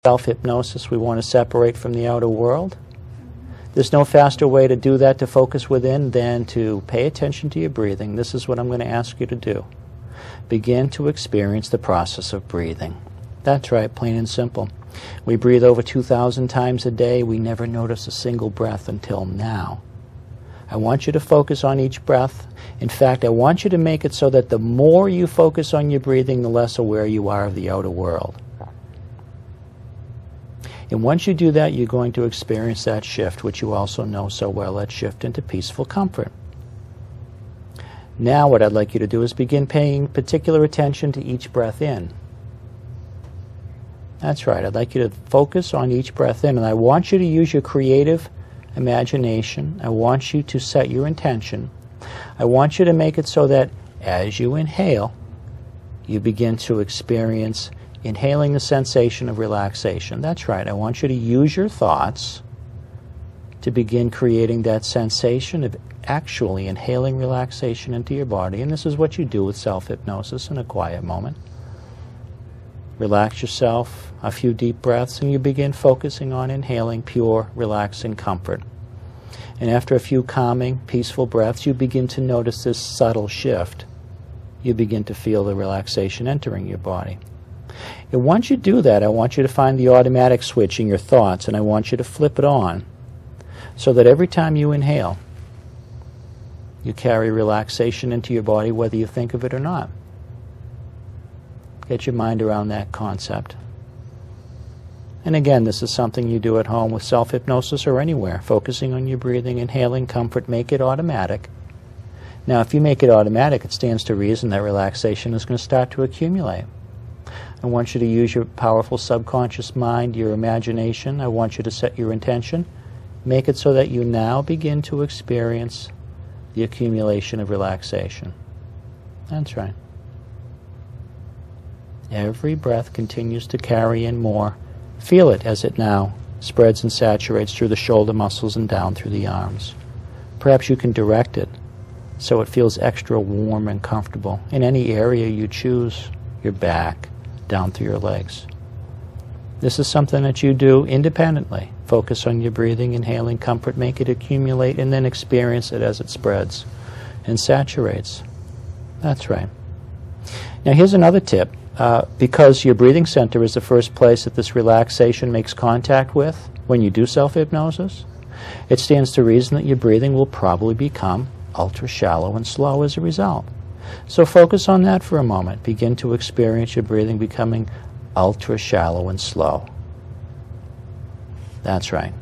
self-hypnosis, we want to separate from the outer world. There's no faster way to do that, to focus within, than to pay attention to your breathing. This is what I'm going to ask you to do. Begin to experience the process of breathing. That's right, plain and simple. We breathe over 2,000 times a day. We never notice a single breath until now. I want you to focus on each breath. In fact, I want you to make it so that the more you focus on your breathing, the less aware you are of the outer world. And once you do that, you're going to experience that shift, which you also know so well, that shift into peaceful comfort. Now what I'd like you to do is begin paying particular attention to each breath in. That's right, I'd like you to focus on each breath in, and I want you to use your creative imagination. I want you to set your intention. I want you to make it so that as you inhale, you begin to experience inhaling the sensation of relaxation. That's right, I want you to use your thoughts to begin creating that sensation of actually inhaling relaxation into your body. And this is what you do with self-hypnosis in a quiet moment. Relax yourself, a few deep breaths, and you begin focusing on inhaling pure, relaxing comfort. And after a few calming, peaceful breaths, you begin to notice this subtle shift. You begin to feel the relaxation entering your body. And once you do that, I want you to find the automatic switch in your thoughts, and I want you to flip it on so that every time you inhale, you carry relaxation into your body, whether you think of it or not. Get your mind around that concept. And again, this is something you do at home with self-hypnosis or anywhere, focusing on your breathing, inhaling comfort. Make it automatic. Now, if you make it automatic, it stands to reason that relaxation is going to start to accumulate. I want you to use your powerful subconscious mind, your imagination. I want you to set your intention. Make it so that you now begin to experience the accumulation of relaxation. That's right. Every breath continues to carry in more. Feel it as it now spreads and saturates through the shoulder muscles and down through the arms. Perhaps you can direct it so it feels extra warm and comfortable in any area you choose, your back, down through your legs. This is something that you do independently. Focus on your breathing, inhaling comfort, make it accumulate, and then experience it as it spreads and saturates. That's right. Now here's another tip. Because your breathing center is the first place that this relaxation makes contact with when you do self-hypnosis, it stands to reason that your breathing will probably become ultra shallow and slow as a result. So focus on that for a moment. Begin to experience your breathing becoming ultra shallow and slow. That's right.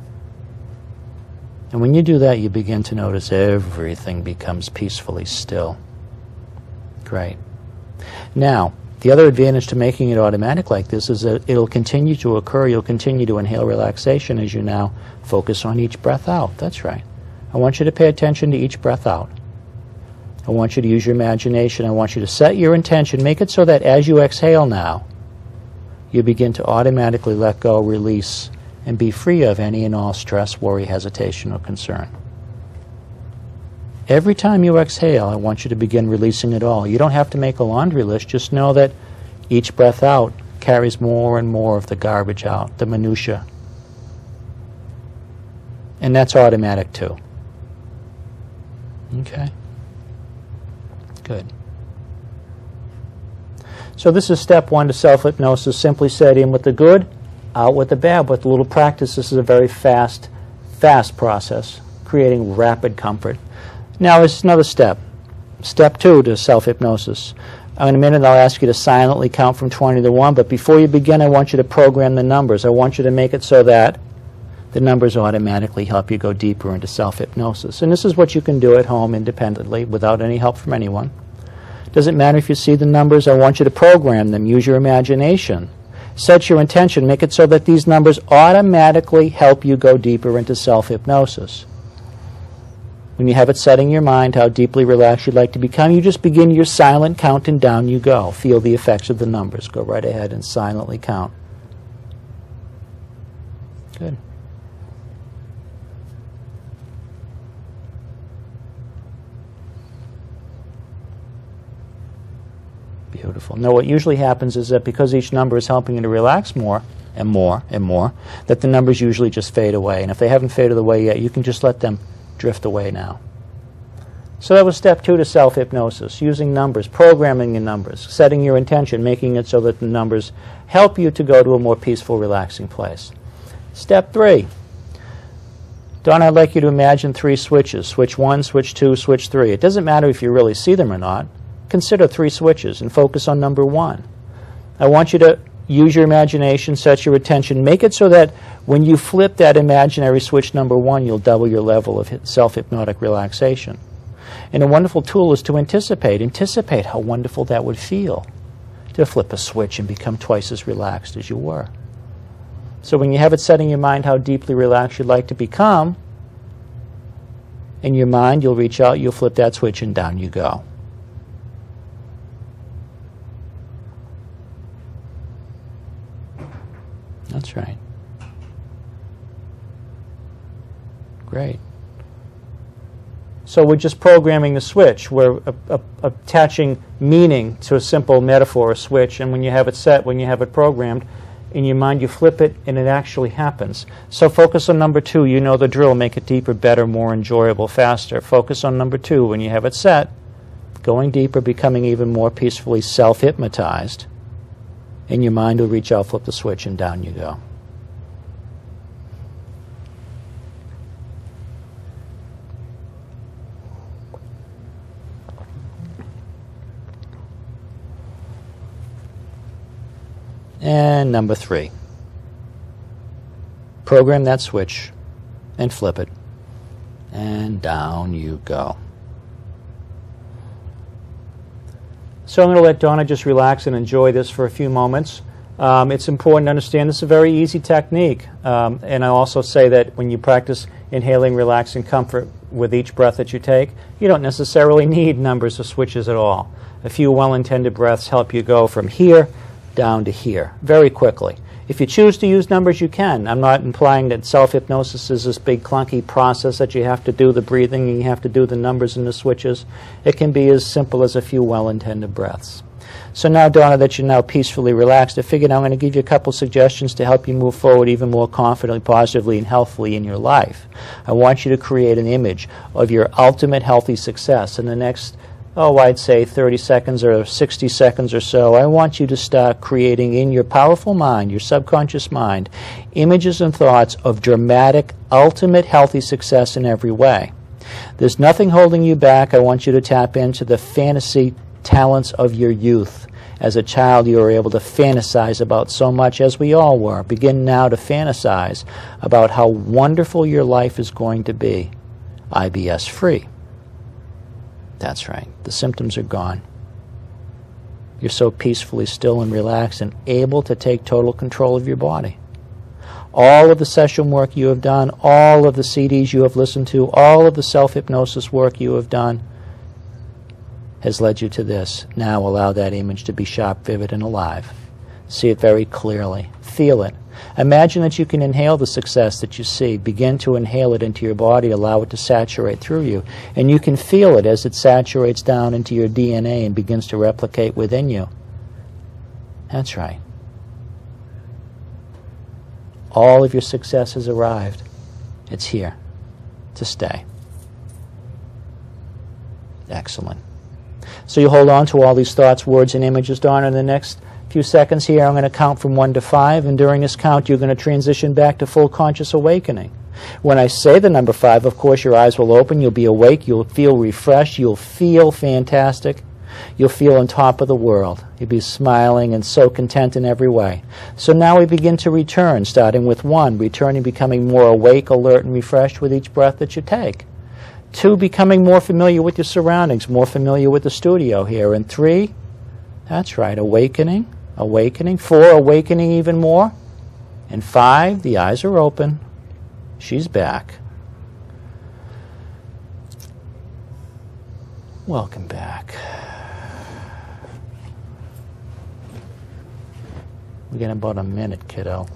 And when you do that, you begin to notice everything becomes peacefully still. Great. Now, the other advantage to making it automatic like this is that it'll continue to occur. You'll continue to inhale relaxation as you now focus on each breath out. That's right. I want you to pay attention to each breath out. I want you to use your imagination. I want you to set your intention. Make it so that as you exhale now, you begin to automatically let go, release, and be free of any and all stress, worry, hesitation, or concern. Every time you exhale, I want you to begin releasing it all. You don't have to make a laundry list. Just know that each breath out carries more and more of the garbage out, the minutia. And that's automatic too. Okay? Good. So this is step one to self-hypnosis. Simply set in with the good, out with the bad. With a little practice, this is a very fast process, creating rapid comfort. Now there's another step. Step two to self-hypnosis. In a minute I'll ask you to silently count from 20 to 1, but before you begin I want you to program the numbers. I want you to make it so that the numbers automatically help you go deeper into self-hypnosis. And this is what you can do at home independently without any help from anyone. Doesn't matter if you see the numbers. I want you to program them. Use your imagination. Set your intention. Make it so that these numbers automatically help you go deeper into self-hypnosis. When you have it set in your mind how deeply relaxed you'd like to become, you just begin your silent count and down you go. Feel the effects of the numbers. Go right ahead and silently count. Good. Beautiful. Now what usually happens is that because each number is helping you to relax more, and more and more, that the numbers usually just fade away. And if they haven't faded away yet, you can just let them drift away now. So that was step 2 to self-hypnosis, using numbers, programming your numbers, setting your intention, making it so that the numbers help you to go to a more peaceful, relaxing place. Step 3. Donna, I'd like you to imagine 3 switches. Switch 1, switch 2, switch 3. It doesn't matter if you really see them or not. Consider 3 switches and focus on number 1. I want you to use your imagination, set your attention, make it so that when you flip that imaginary switch number 1, you'll double your level of self-hypnotic relaxation. And a wonderful tool is to anticipate how wonderful that would feel to flip a switch and become twice as relaxed as you were. So when you have it set in your mind how deeply relaxed you'd like to become, in your mind you'll reach out, you'll flip that switch, and down you go. That's right. Great. So we're just programming the switch. We're attaching meaning to a simple metaphor, a switch, and when you have it set, when you have it programmed, in your mind you flip it and it actually happens. So focus on number 2. You know the drill. Make it deeper, better, more enjoyable, faster. Focus on number 2. When you have it set, going deeper, becoming even more peacefully self-hypnotized, in your mind will reach out, flip the switch, and down you go. And number 3, program that switch and flip it, and down you go. So I'm going to let Donna just relax and enjoy this for a few moments. It's important to understand this is a very easy technique. And I also say that when you practice inhaling, relaxing comfort with each breath that you take, you don't necessarily need numbers of switches at all. A few well-intended breaths help you go from here down to here very quickly. If you choose to use numbers, you can. I'm not implying that self-hypnosis is this big clunky process that you have to do the breathing and you have to do the numbers and the switches. It can be as simple as a few well-intended breaths. So now, Donna, that you're now peacefully relaxed, I figured I'm going to give you a couple suggestions to help you move forward even more confidently, positively, and healthfully in your life. I want you to create an image of your ultimate healthy success in the next I'd say 30 seconds or 60 seconds or so. I want you to start creating in your powerful mind, your subconscious mind, images and thoughts of dramatic, ultimate healthy success in every way. There's nothing holding you back. I want you to tap into the fantasy talents of your youth. As a child, you were able to fantasize about so much, as we all were. Begin now to fantasize about how wonderful your life is going to be, IBS-free. That's right. The symptoms are gone. You're so peacefully still and relaxed and able to take total control of your body. All of the session work you have done, all of the CDs you have listened to, all of the self-hypnosis work you have done has led you to this. Now allow that image to be sharp, vivid, and alive. See it very clearly. Feel it. Imagine that you can inhale the success that you see. Begin to inhale it into your body. Allow it to saturate through you. And you can feel it as it saturates down into your DNA and begins to replicate within you. That's right. All of your success has arrived. It's here to stay. Excellent. So you hold on to all these thoughts, words, and images, Donna. In the next few seconds here, I'm going to count from 1 to 5, and during this count, you're going to transition back to full conscious awakening. When I say the number 5, of course, your eyes will open, you'll be awake, you'll feel refreshed, you'll feel fantastic, you'll feel on top of the world. You'll be smiling and so content in every way. So now we begin to return, starting with 1, returning, becoming more awake, alert, and refreshed with each breath that you take. 2, becoming more familiar with your surroundings, more familiar with the studio here. And 3, that's right, awakening, awakening. 4, awakening even more. And 5, the eyes are open. She's back. Welcome back. We got about a minute, kiddo.